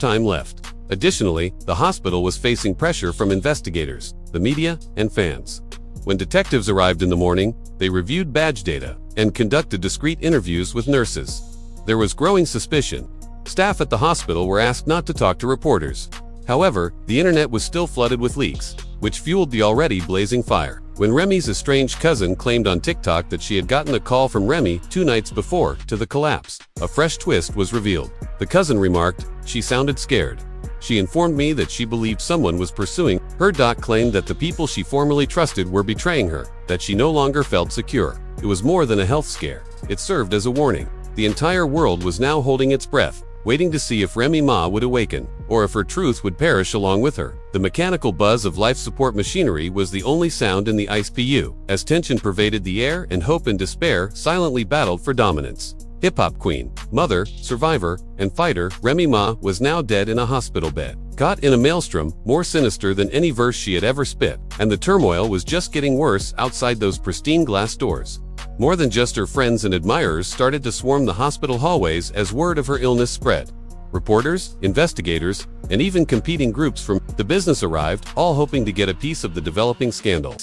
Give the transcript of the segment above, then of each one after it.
time left. Additionally, the hospital was facing pressure from investigators, the media, and fans. When detectives arrived in the morning, they reviewed badge data and conducted discreet interviews with nurses. There was growing suspicion. Staff at the hospital were asked not to talk to reporters. However, the internet was still flooded with leaks, which fueled the already blazing fire. When Remy's estranged cousin claimed on TikTok that she had gotten a call from Remy 2 nights before to the collapse, a fresh twist was revealed. The cousin remarked, "She sounded scared. She informed me that she believed someone was pursuing her." Claimed that the people she formerly trusted were betraying her, that she no longer felt secure. It was more than a health scare. It served as a warning. The entire world was now holding its breath, waiting to see if Remy Ma would awaken, or if her truth would perish along with her. The mechanical buzz of life support machinery was the only sound in the ICU, as tension pervaded the air and hope and despair silently battled for dominance. Hip-hop queen, mother, survivor, and fighter, Remy Ma was now dead in a hospital bed, caught in a maelstrom more sinister than any verse she had ever spit, and the turmoil was just getting worse outside those pristine glass doors. More than just her friends and admirers started to swarm the hospital hallways as word of her illness spread. Reporters, investigators, and even competing groups from the business arrived, all hoping to get a piece of the developing scandal.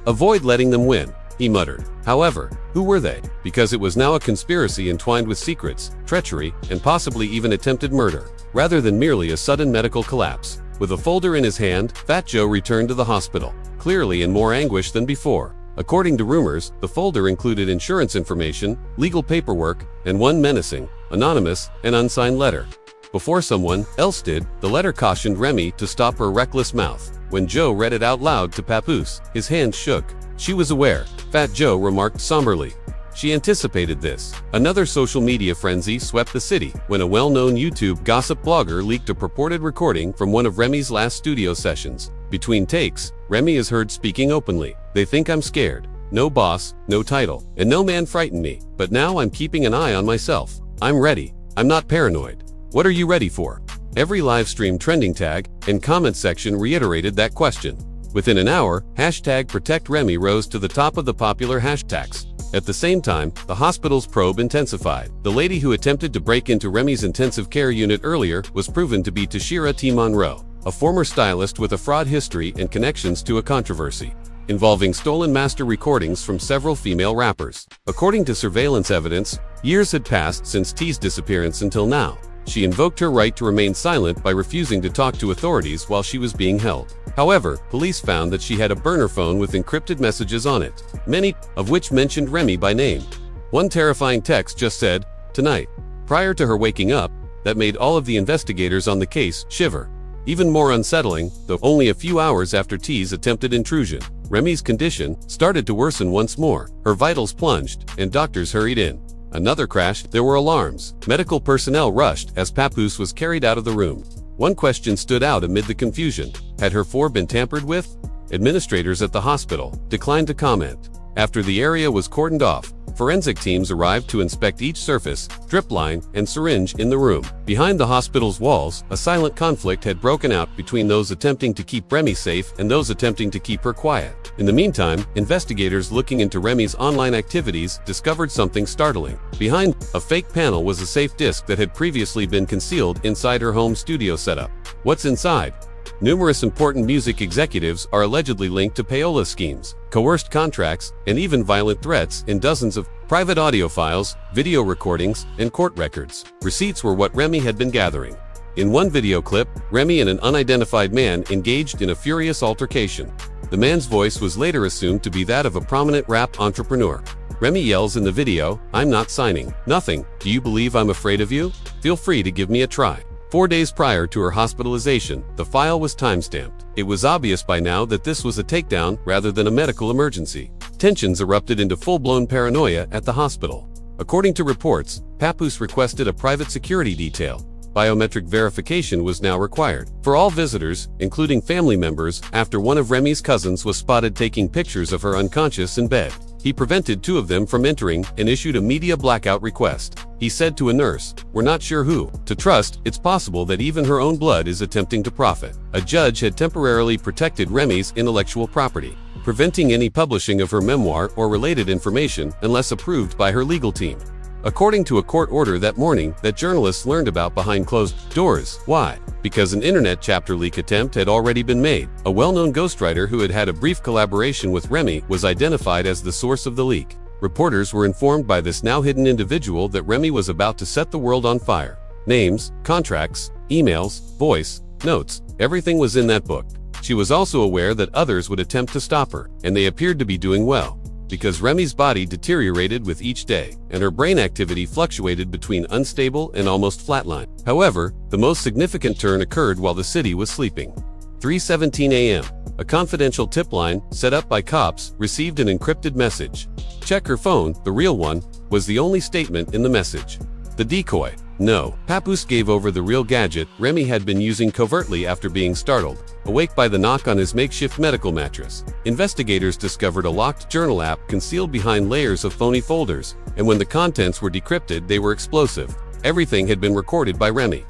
"Avoid letting them win," he muttered. However, who were they? Because it was now a conspiracy entwined with secrets, treachery, and possibly even attempted murder, rather than merely a sudden medical collapse. With a folder in his hand, Fat Joe returned to the hospital, clearly in more anguish than before. According to rumors, the folder included insurance information, legal paperwork, and one menacing, anonymous, and unsigned letter. Before someone else did, the letter cautioned Remy to stop her reckless mouth. When Joe read it out loud to Papoose, his hands shook. She was aware, Fat Joe remarked somberly. She anticipated this. Another social media frenzy swept the city when a well-known YouTube gossip blogger leaked a purported recording from one of Remy's last studio sessions. Between takes, Remy is heard speaking openly. "They think I'm scared. No boss, no title, and no man frightened me. But now I'm keeping an eye on myself. I'm ready. I'm not paranoid. What are you ready for?" Every live stream trending tag and comment section reiterated that question. Within an hour, #ProtectRemy rose to the top of the popular hashtags. At the same time, the hospital's probe intensified. The lady who attempted to break into Remy's intensive care unit earlier was proven to be Tashira T. Monroe, a former stylist with a fraud history and connections to a controversy involving stolen master recordings from several female rappers. According to surveillance evidence, years had passed since T's disappearance until now. She invoked her right to remain silent by refusing to talk to authorities while she was being held. However, police found that she had a burner phone with encrypted messages on it, many of which mentioned Remy by name. One terrifying text just said, "Tonight," prior to her waking up, that made all of the investigators on the case shiver. Even more unsettling, though, only a few hours after T's attempted intrusion, Remy's condition started to worsen once more. Her vitals plunged, and doctors hurried in. Another crash, there were alarms. Medical personnel rushed as Papoose was carried out of the room. One question stood out amid the confusion. Had her phone been tampered with? Administrators at the hospital declined to comment. After the area was cordoned off, forensic teams arrived to inspect each surface, drip line, and syringe in the room. Behind the hospital's walls, a silent conflict had broken out between those attempting to keep Remy safe and those attempting to keep her quiet. In the meantime, investigators looking into Remy's online activities discovered something startling. Behind a fake panel was a safe disk that had previously been concealed inside her home studio setup. What's inside? Numerous important music executives are allegedly linked to payola schemes, coerced contracts, and even violent threats in dozens of private audio files, video recordings, and court records. Receipts were what Remy had been gathering. In one video clip, Remy and an unidentified man engaged in a furious altercation. The man's voice was later assumed to be that of a prominent rap entrepreneur. Remy yells in the video, "I'm not signing nothing. Do you believe I'm afraid of you? Feel free to give me a try." 4 days prior to her hospitalization, the file was timestamped. It was obvious by now that this was a takedown rather than a medical emergency. Tensions erupted into full-blown paranoia at the hospital. According to reports, Papoose requested a private security detail. Biometric verification was now required for all visitors, including family members, after one of Remy's cousins was spotted taking pictures of her unconscious in bed. He prevented 2 of them from entering and issued a media blackout request. He said to a nurse, "We're not sure who to trust. It's possible that even her own blood is attempting to profit." A judge had temporarily protected Remy's intellectual property, preventing any publishing of her memoir or related information unless approved by her legal team. according to a court order that morning that journalists learned about behind closed doors. Why? Because an internet chapter leak attempt had already been made. A well-known ghostwriter who had had a brief collaboration with Remy was identified as the source of the leak. Reporters were informed by this now hidden individual that Remy was about to set the world on fire. Names, contracts, emails, voice, notes, everything was in that book. She was also aware that others would attempt to stop her, and they appeared to be doing well. Because Remy's body deteriorated with each day, and her brain activity fluctuated between unstable and almost flatline. However, the most significant turn occurred while the city was sleeping. 3:17 a.m. A confidential tip line, set up by cops, received an encrypted message. Check her phone, the real one, was the only statement in the message. The decoy. No. Papoose gave over the real gadget Remy had been using covertly after being startled, awake by the knock on his makeshift medical mattress. Investigators discovered a locked journal app concealed behind layers of phony folders, and when the contents were decrypted, they were explosive. Everything had been recorded by Remy.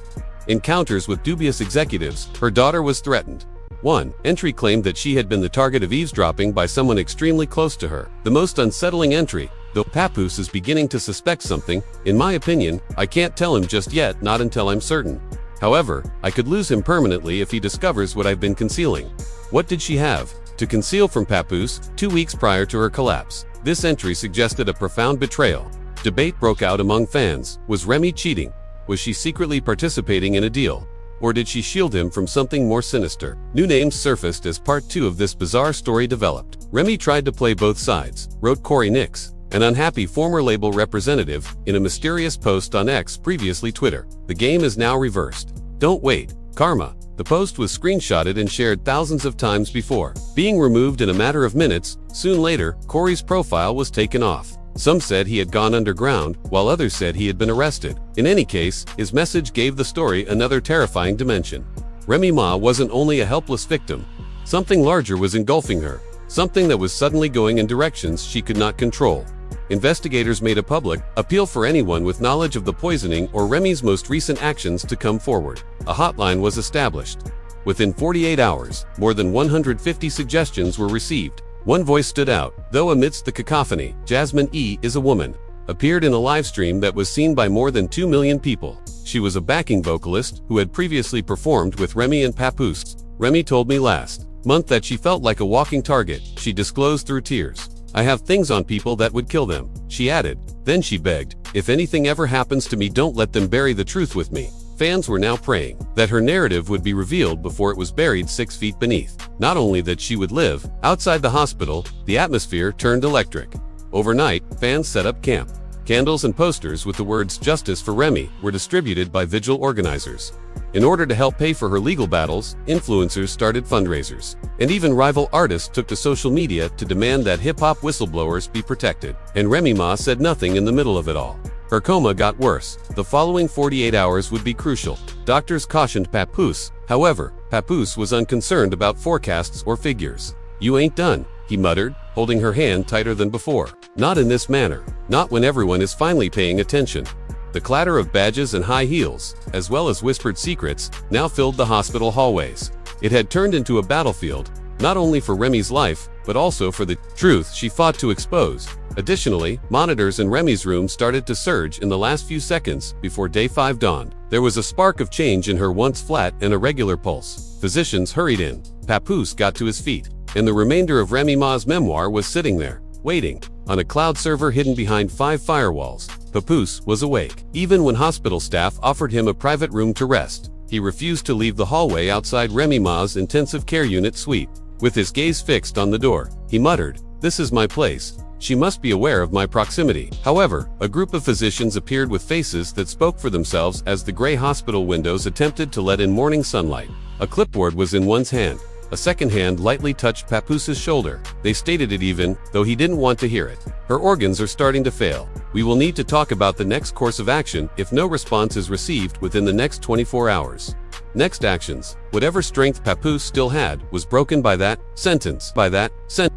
Encounters with dubious executives. Her daughter was threatened. 1. Entry claimed that she had been the target of eavesdropping by someone extremely close to her. The most unsettling entry. Though Papoose is beginning to suspect something, in my opinion, I can't tell him just yet, not until I'm certain. However, I could lose him permanently if he discovers what I've been concealing. What did she have to conceal from Papoose 2 weeks prior to her collapse? This entry suggested a profound betrayal. Debate broke out among fans. Was Remy cheating? Was she secretly participating in a deal? Or did she shield him from something more sinister? New names surfaced as part 2 of this bizarre story developed. Remy tried to play both sides, wrote Corey Nix, an unhappy former label representative, in a mysterious post on X, previously Twitter. The game is now reversed. Don't wait. Karma. The post was screenshotted and shared thousands of times before being removed in a matter of minutes. Soon later, Corey's profile was taken off. Some said he had gone underground, while others said he had been arrested. In any case, his message gave the story another terrifying dimension. Remy Ma wasn't only a helpless victim. Something larger was engulfing her, something that was suddenly going in directions she could not control. Investigators made a public appeal for anyone with knowledge of the poisoning or Remy's most recent actions to come forward. A hotline was established. Within 48 hours, more than 150 suggestions were received. One voice stood out, though amidst the cacophony. Jasmine E. is a woman. Appeared in a livestream that was seen by more than 2 million people. She was a backing vocalist who had previously performed with Remy and Papoose. Remy told me last month that she felt like a walking target. She disclosed through tears. I have things on people that would kill them, she added. Then she begged, if anything ever happens to me, don't let them bury the truth with me. Fans were now praying that her narrative would be revealed before it was buried 6 feet beneath. Not only that she would live, outside the hospital, the atmosphere turned electric. Overnight, fans set up camp. Candles and posters with the words "Justice for Remy" were distributed by vigil organizers. In order to help pay for her legal battles, influencers started fundraisers. And even rival artists took to social media to demand that hip-hop whistleblowers be protected. And Remy Ma said nothing in the middle of it all. Her coma got worse. The following 48 hours would be crucial. Doctors cautioned Papoose. However, Papoose was unconcerned about forecasts or figures. "You ain't done," he muttered, holding her hand tighter than before. "Not in this manner. Not when everyone is finally paying attention." The clatter of badges and high heels, as well as whispered secrets, now filled the hospital hallways. It had turned into a battlefield, not only for Remy's life, but also for the truth she fought to expose. Additionally, monitors in Remy's room started to surge in the last few seconds before day 5 dawned. There was a spark of change in her once flat and irregular pulse. Physicians hurried in. Papoose got to his feet, and the remainder of Remy Ma's memoir was sitting there, waiting. On a cloud server hidden behind 5 firewalls, Papoose was awake. Even when hospital staff offered him a private room to rest, he refused to leave the hallway outside Remy Ma's intensive care unit suite. With his gaze fixed on the door, he muttered, "This is my place. She must be aware of my proximity." However, a group of physicians appeared with faces that spoke for themselves as the gray hospital windows attempted to let in morning sunlight. A clipboard was in one's hand. A second hand lightly touched Papoose's shoulder. They stated it even, though he didn't want to hear it. "Her organs are starting to fail. We will need to talk about the next course of action if no response is received within the next 24 hours. Next actions." Whatever strength Papoose still had was broken by that sentence.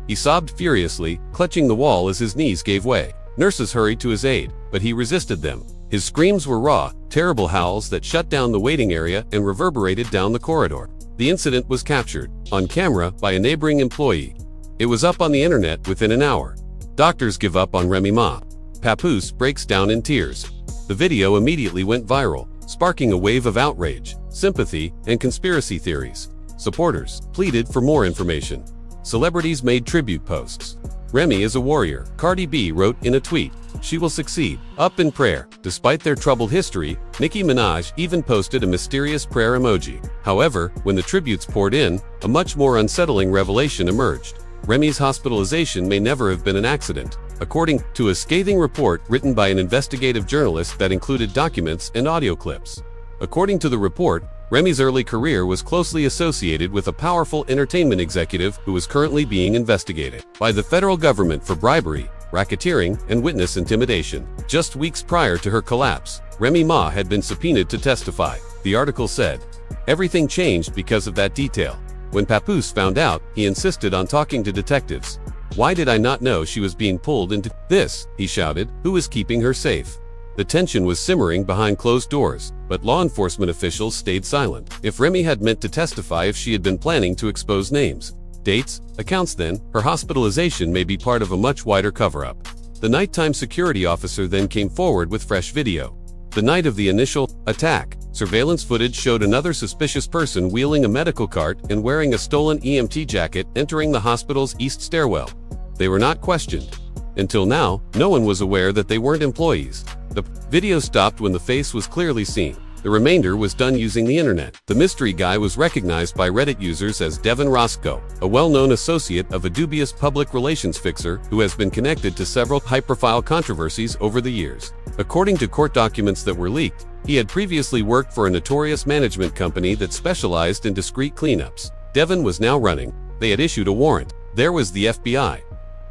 He sobbed furiously, clutching the wall as his knees gave way. Nurses hurried to his aid, but he resisted them. His screams were raw, terrible howls that shut down the waiting area and reverberated down the corridor. The incident was captured, on camera, by a neighboring employee. It was up on the internet within an hour. Doctors give up on Remy Ma. Papoose breaks down in tears. The video immediately went viral, sparking a wave of outrage, sympathy, and conspiracy theories. Supporters pleaded for more information. Celebrities made tribute posts. Remy is a warrior, Cardi B wrote in a tweet. She will succeed. Up in prayer. Despite their troubled history, Nicki Minaj even posted a mysterious prayer emoji. However, when the tributes poured in, a much more unsettling revelation emerged. Remy's hospitalization may never have been an accident, according to a scathing report written by an investigative journalist that included documents and audio clips. According to the report, Remy's early career was closely associated with a powerful entertainment executive who is currently being investigated by the federal government for bribery, racketeering, and witness intimidation. Just weeks prior to her collapse, Remy Ma had been subpoenaed to testify. The article said, "Everything changed because of that detail. When Papoose found out, he insisted on talking to detectives. Why did I not know she was being pulled into this?" he shouted. "Who is keeping her safe?" The tension was simmering behind closed doors, but law enforcement officials stayed silent. If Remy had meant to testify, if she had been planning to expose names, dates, accounts, then her hospitalization may be part of a much wider cover-up. The nighttime security officer then came forward with fresh video. The night of the initial attack, surveillance footage showed another suspicious person wheeling a medical cart and wearing a stolen EMT jacket entering the hospital's east stairwell. They were not questioned. Until now, no one was aware that they weren't employees. The video stopped when the face was clearly seen. The remainder was done using the internet. The mystery guy was recognized by Reddit users as Devin Roscoe, a well-known associate of a dubious public relations fixer who has been connected to several high-profile controversies over the years. According to court documents that were leaked, he had previously worked for a notorious management company that specialized in discreet cleanups. Devin was now running. They had issued a warrant. There was the FBI.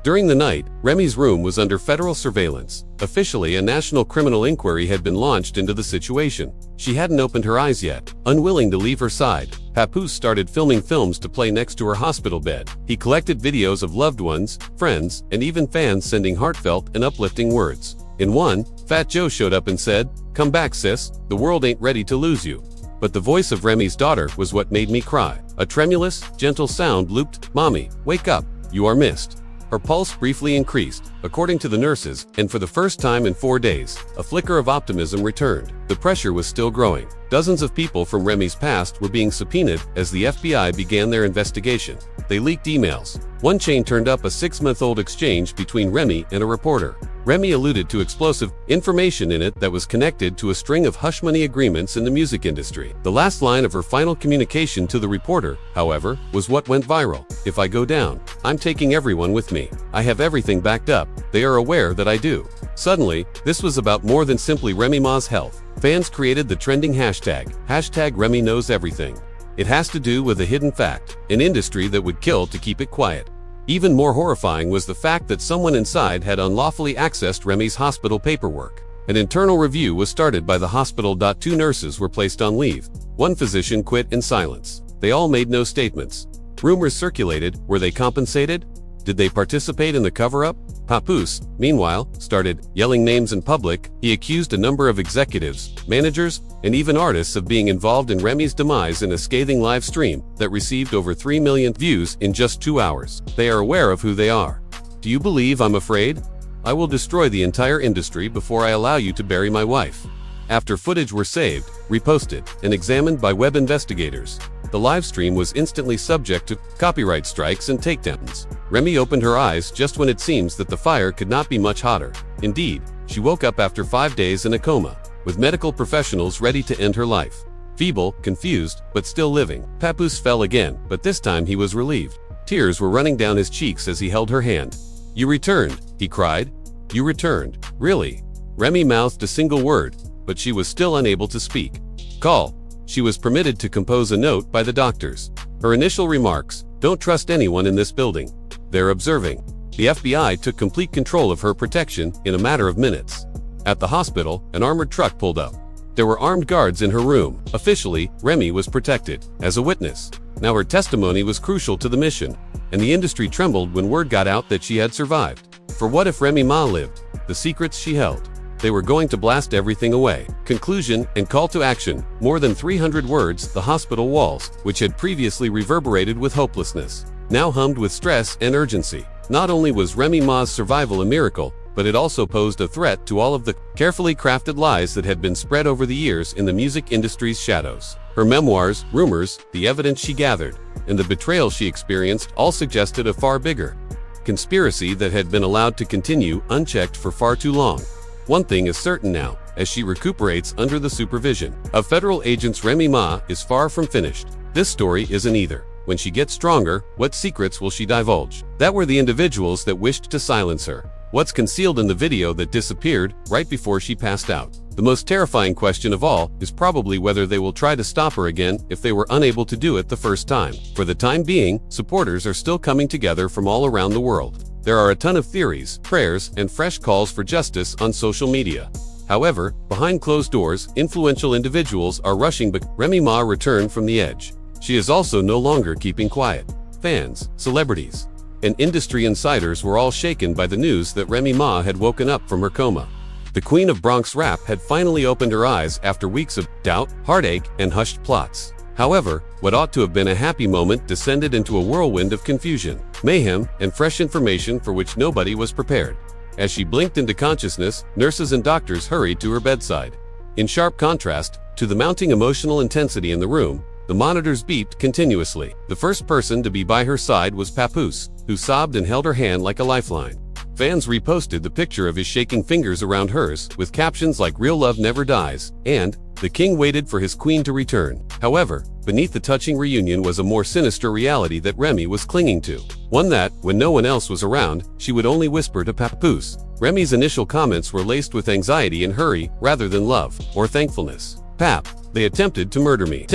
During the night, Remy's room was under federal surveillance. Officially, a national criminal inquiry had been launched into the situation. She hadn't opened her eyes yet. Unwilling to leave her side, Papoose started filming films to play next to her hospital bed. He collected videos of loved ones, friends, and even fans sending heartfelt and uplifting words. In one, Fat Joe showed up and said, "Come back, sis, the world ain't ready to lose you." But the voice of Remy's daughter was what made me cry. A tremulous, gentle sound looped, "Mommy, wake up, you are missed." Her pulse briefly increased, according to the nurses, and for the first time in 4 days, a flicker of optimism returned. The pressure was still growing. Dozens of people from Remy's past were being subpoenaed as the FBI began their investigation. They leaked emails. One chain turned up a 6-month-old exchange between Remy and a reporter. Remy alluded to explosive information in it that was connected to a string of hush money agreements in the music industry. The last line of her final communication to the reporter, however, was what went viral. "If I go down, I'm taking everyone with me. I have everything backed up. They are aware that I do." Suddenly, this was about more than simply Remy Ma's health. Fans created the trending hashtag Remy knows everything. It has to do with a hidden fact, an industry that would kill to keep it quiet. Even more horrifying was the fact that someone inside had unlawfully accessed Remy's hospital paperwork. An internal review was started by the hospital. 2 nurses were placed on leave. 1 physician quit in silence. They all made no statements. Rumors circulated. Were they compensated? Did they participate in the cover-up? Papoose, meanwhile, started yelling names in public. He accused a number of executives, managers, and even artists of being involved in Remy's demise in a scathing live stream that received over 3 million views in just 2 hours. They are aware of who they are. Do you believe I'm afraid? I will destroy the entire industry before I allow you to bury my wife. After footage were saved, reposted, and examined by web investigators, the live stream was instantly subject to copyright strikes and takedowns. Remy opened her eyes just when it seems that the fire could not be much hotter. Indeed, she woke up after 5 days in a coma, with medical professionals ready to end her life. Feeble, confused, but still living, Papoose fell again, but this time he was relieved. Tears were running down his cheeks as he held her hand. "You returned," he cried. "You returned. Really?" Remy mouthed a single word, but she was still unable to speak. "Call." She was permitted to compose a note by the doctors. Her initial remarks, "Don't trust anyone in this building. They're observing." The FBI took complete control of her protection in a matter of minutes. At the hospital, an armored truck pulled up. There were armed guards in her room. Officially, Remy was protected as a witness. Now her testimony was crucial to the mission, and the industry trembled when word got out that she had survived. For what if Remy Ma lived? The secrets she held. They were going to blast everything away. Conclusion and call to action. More than 300 words, the hospital walls, which had previously reverberated with hopelessness, now hummed with stress and urgency. Not only was Remy Ma's survival a miracle, but it also posed a threat to all of the carefully crafted lies that had been spread over the years in the music industry's shadows. Her memoirs, rumors, the evidence she gathered, and the betrayal she experienced all suggested a far bigger conspiracy that had been allowed to continue unchecked for far too long. One thing is certain now, as she recuperates under the supervision of federal agents, Remy Ma is far from finished. This story isn't either. When she gets stronger, what secrets will she divulge? That were the individuals that wished to silence her. What's concealed in the video that disappeared right before she passed out? The most terrifying question of all is probably whether they will try to stop her again if they were unable to do it the first time. For the time being, supporters are still coming together from all around the world. There are a ton of theories, prayers, and fresh calls for justice on social media. However, behind closed doors, influential individuals are rushing, but Remy Ma returned from the edge. She is also no longer keeping quiet. Fans, celebrities, and industry insiders were all shaken by the news that Remy Ma had woken up from her coma. The queen of Bronx rap had finally opened her eyes after weeks of doubt, heartache, and hushed plots. However, what ought to have been a happy moment descended into a whirlwind of confusion, mayhem, and fresh information for which nobody was prepared. As she blinked into consciousness, nurses and doctors hurried to her bedside. In sharp contrast to the mounting emotional intensity in the room, the monitors beeped continuously. The first person to be by her side was Papoose, who sobbed and held her hand like a lifeline. Fans reposted the picture of his shaking fingers around hers, with captions like "Real love never dies" and "The king waited for his queen to return." However, beneath the touching reunion was a more sinister reality that Remy was clinging to. One that, when no one else was around, she would only whisper to Papoose. Remy's initial comments were laced with anxiety and hurry, rather than love or thankfulness. "Pap, they attempted to murder me.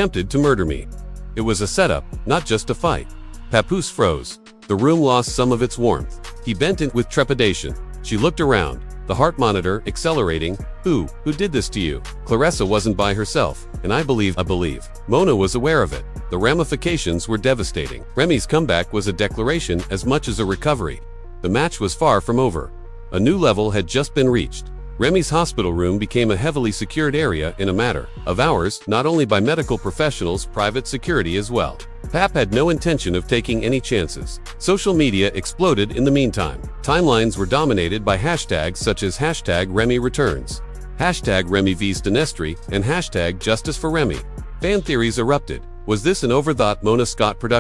It was a setup, not just a fight." Papoose froze. The room lost some of its warmth. He bent in with trepidation. She looked around, the heart monitor accelerating. Who did this to you? Clarissa wasn't by herself, and I believe Mona was aware of it. The ramifications were devastating. Remy's comeback was a declaration as much as a recovery. The match was far from over. A new level had just been reached. Remy's hospital room became a heavily secured area in a matter of hours, not only by medical professionals, private security as well. Pap had no intention of taking any chances. Social media exploded in the meantime. Timelines were dominated by hashtags such as #RemyReturns, #RemyVsDenestry, and #JusticeForRemy. Fan theories erupted. Was this an overthought Mona Scott production?